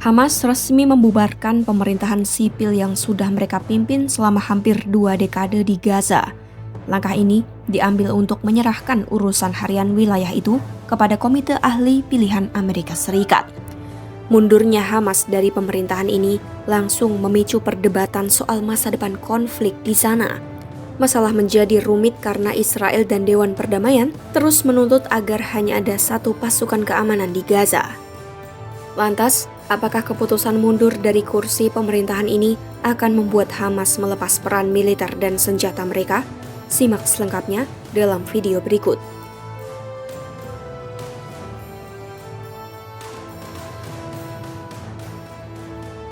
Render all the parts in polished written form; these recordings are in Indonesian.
Hamas resmi membubarkan pemerintahan sipil yang sudah mereka pimpin selama hampir 2 dekade di Gaza. Langkah ini diambil untuk menyerahkan urusan harian wilayah itu kepada Komite Ahli Pilihan Amerika Serikat. Mundurnya Hamas dari pemerintahan ini langsung memicu perdebatan soal masa depan konflik di sana. Masalah menjadi rumit karena Israel dan Dewan Perdamaian terus menuntut agar hanya ada satu pasukan keamanan di Gaza. Lantas, apakah keputusan mundur dari kursi pemerintahan ini akan membuat Hamas melepas peran militer dan senjata mereka? Simak selengkapnya dalam video berikut.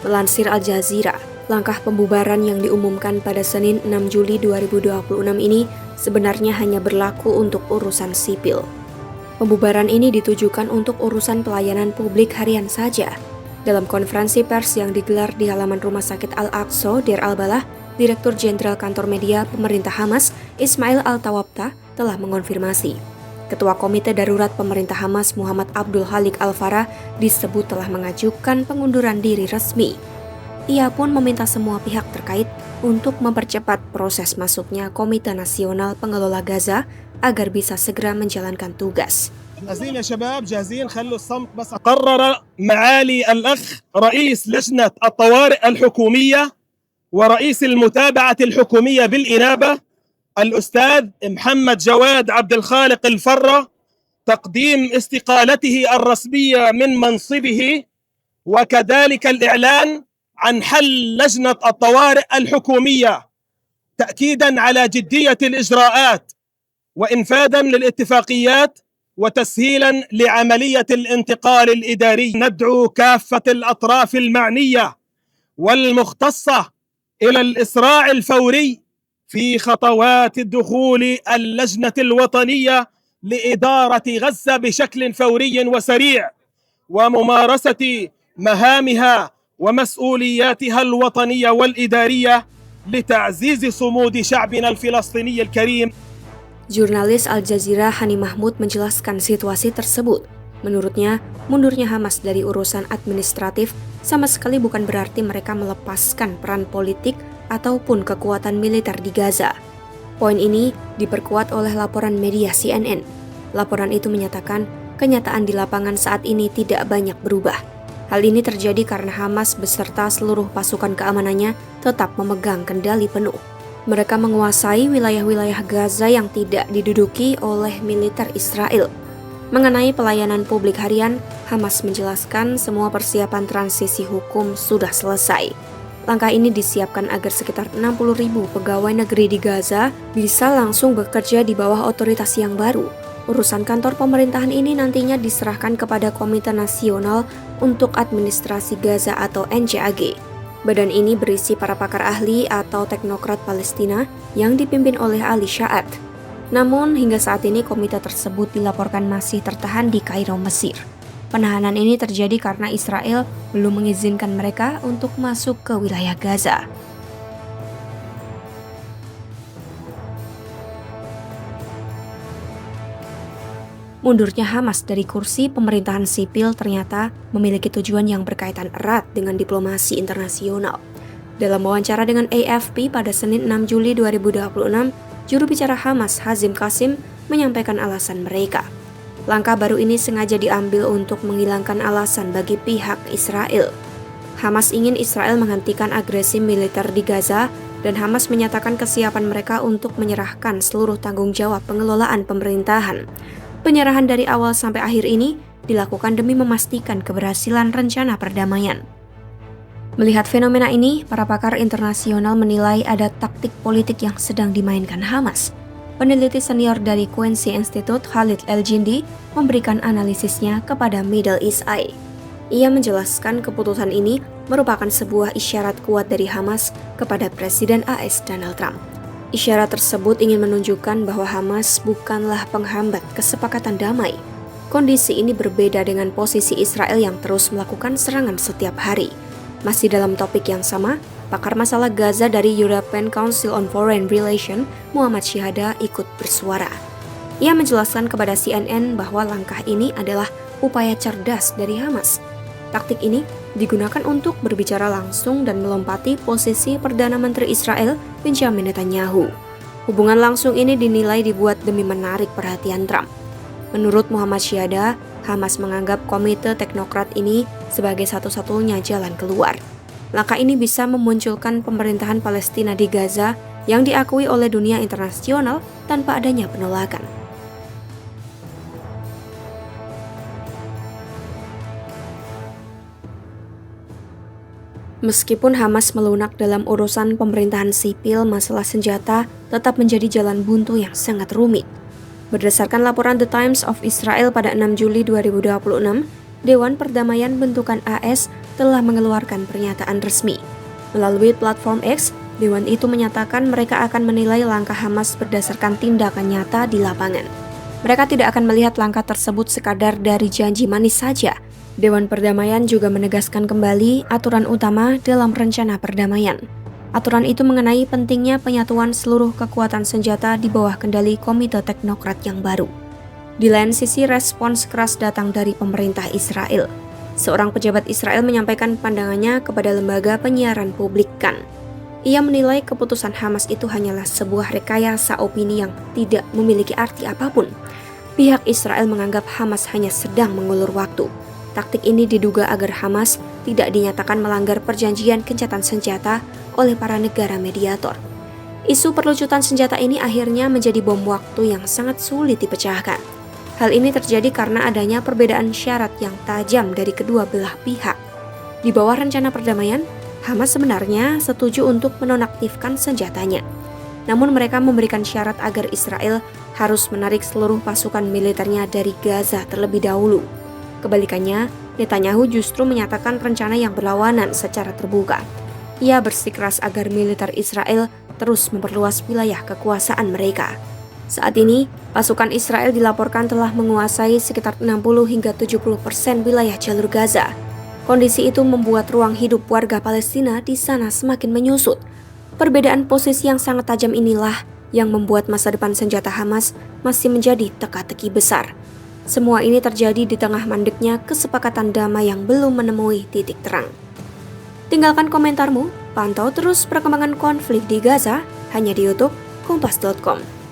Melansir Al Jazeera, langkah pembubaran yang diumumkan pada Senin 6 Juli 2026 ini sebenarnya hanya berlaku untuk urusan sipil. Pembubaran ini ditujukan untuk urusan pelayanan publik harian saja. Dalam konferensi pers yang digelar di halaman Rumah Sakit Al-Aqsa, Deir al-Balah, Direktur Jenderal Kantor Media Pemerintah Hamas, Ismail Al-Tawabta, telah mengonfirmasi. Ketua Komite Darurat Pemerintah Hamas, Muhammad Abdul Halik Al-Farah, disebut telah mengajukan pengunduran diri resmi. Ia pun meminta semua pihak terkait untuk mempercepat proses masuknya Komite Nasional Pengelola Gaza agar bisa segera menjalankan tugas. جاهزين يا شباب جاهزين خلوا الصمت بس. قرر معالي الأخ رئيس لجنة الطوارئ الحكومية ورئيس المتابعة الحكومية بالإنابة الأستاذ محمد جواد عبد الخالق الفرة تقديم استقالته الرسمية من منصبه وكذلك الإعلان عن حل لجنة الطوارئ الحكومية تأكيدا على جدية الإجراءات وإنفاذا للاتفاقيات وتسهيلا لعملية الانتقال الإداري. ندعو كافة الأطراف المعنية والمختصة إلى الإسراع الفوري في خطوات الدخول اللجنة الوطنية لإدارة غزة بشكل فوري وسريع وممارسة مهامها ومسؤولياتها الوطنية والإدارية لتعزيز صمود شعبنا الفلسطيني الكريم. Jurnalis Al Jazeera Hani Mahmud menjelaskan situasi tersebut. Menurutnya, mundurnya Hamas dari urusan administratif sama sekali bukan berarti mereka melepaskan peran politik ataupun kekuatan militer di Gaza. Poin ini diperkuat oleh laporan media CNN. Laporan itu menyatakan kenyataan di lapangan saat ini tidak banyak berubah. Hal ini terjadi karena Hamas beserta seluruh pasukan keamanannya tetap memegang kendali penuh. Mereka menguasai wilayah-wilayah Gaza yang tidak diduduki oleh militer Israel. Mengenai pelayanan publik harian, Hamas menjelaskan semua persiapan transisi hukum sudah selesai. Langkah ini disiapkan agar sekitar 60.000 pegawai negeri di Gaza bisa langsung bekerja di bawah otoritas yang baru. Urusan kantor pemerintahan ini nantinya diserahkan kepada Komite Nasional untuk Administrasi Gaza atau NCAG. Badan ini berisi para pakar ahli atau teknokrat Palestina yang dipimpin oleh Ali Sha'at. Namun, hingga saat ini komite tersebut dilaporkan masih tertahan di Kairo, Mesir. Penahanan ini terjadi karena Israel belum mengizinkan mereka untuk masuk ke wilayah Gaza. Mundurnya Hamas dari kursi pemerintahan sipil ternyata memiliki tujuan yang berkaitan erat dengan diplomasi internasional. Dalam wawancara dengan AFP pada Senin 6 Juli 2026, juru bicara Hamas Hazim Qasim menyampaikan alasan mereka. Langkah baru ini sengaja diambil untuk menghilangkan alasan bagi pihak Israel. Hamas ingin Israel menghentikan agresi militer di Gaza dan Hamas menyatakan kesiapan mereka untuk menyerahkan seluruh tanggung jawab pengelolaan pemerintahan. Penyerahan dari awal sampai akhir ini dilakukan demi memastikan keberhasilan rencana perdamaian. Melihat fenomena ini, para pakar internasional menilai ada taktik politik yang sedang dimainkan Hamas. Peneliti senior dari Quincy Institute, Khalid El-Jindi, memberikan analisisnya kepada Middle East Eye. Ia menjelaskan keputusan ini merupakan sebuah isyarat kuat dari Hamas kepada Presiden AS Donald Trump. Isyarat tersebut ingin menunjukkan bahwa Hamas bukanlah penghambat kesepakatan damai. Kondisi ini berbeda dengan posisi Israel yang terus melakukan serangan setiap hari. Masih dalam topik yang sama, pakar masalah Gaza dari European Council on Foreign Relations, Muhammad Syihada, ikut bersuara. Ia menjelaskan kepada CNN bahwa langkah ini adalah upaya cerdas dari Hamas. Taktik ini digunakan untuk berbicara langsung dan melompati posisi Perdana Menteri Israel Benjamin Netanyahu. Hubungan langsung ini dinilai dibuat demi menarik perhatian Trump. Menurut Muhammad Syada, Hamas menganggap komite teknokrat ini sebagai satu-satunya jalan keluar. Langkah ini bisa memunculkan pemerintahan Palestina di Gaza yang diakui oleh dunia internasional tanpa adanya penolakan. Meskipun Hamas melunak dalam urusan pemerintahan sipil, masalah senjata tetap menjadi jalan buntu yang sangat rumit. Berdasarkan laporan The Times of Israel pada 6 Juli 2026, Dewan Perdamaian bentukan AS telah mengeluarkan pernyataan resmi. Melalui platform X, Dewan itu menyatakan mereka akan menilai langkah Hamas berdasarkan tindakan nyata di lapangan. Mereka tidak akan melihat langkah tersebut sekadar dari janji manis saja. Dewan Perdamaian juga menegaskan kembali aturan utama dalam rencana perdamaian. Aturan itu mengenai pentingnya penyatuan seluruh kekuatan senjata di bawah kendali komite teknokrat yang baru. Di lain sisi, respons keras datang dari pemerintah Israel. Seorang pejabat Israel menyampaikan pandangannya kepada lembaga penyiaran publik Kan. Ia menilai keputusan Hamas itu hanyalah sebuah rekayasa opini yang tidak memiliki arti apapun. Pihak Israel menganggap Hamas hanya sedang mengulur waktu. Taktik ini diduga agar Hamas tidak dinyatakan melanggar perjanjian gencatan senjata oleh para negara mediator. Isu perlucutan senjata ini akhirnya menjadi bom waktu yang sangat sulit dipecahkan. Hal ini terjadi karena adanya perbedaan syarat yang tajam dari kedua belah pihak. Di bawah rencana perdamaian, Hamas sebenarnya setuju untuk menonaktifkan senjatanya. Namun mereka memberikan syarat agar Israel harus menarik seluruh pasukan militernya dari Gaza terlebih dahulu. Kebalikannya, Netanyahu justru menyatakan rencana yang berlawanan secara terbuka. Ia bersikeras agar militer Israel terus memperluas wilayah kekuasaan mereka. Saat ini, pasukan Israel dilaporkan telah menguasai sekitar 60 hingga 70% wilayah jalur Gaza. Kondisi itu membuat ruang hidup warga Palestina di sana semakin menyusut. Perbedaan posisi yang sangat tajam inilah yang membuat masa depan senjata Hamas masih menjadi teka-teki besar. Semua ini terjadi di tengah mandeknya kesepakatan damai yang belum menemui titik terang. Tinggalkan komentarmu, pantau terus perkembangan konflik di Gaza hanya di YouTube Kompas.com.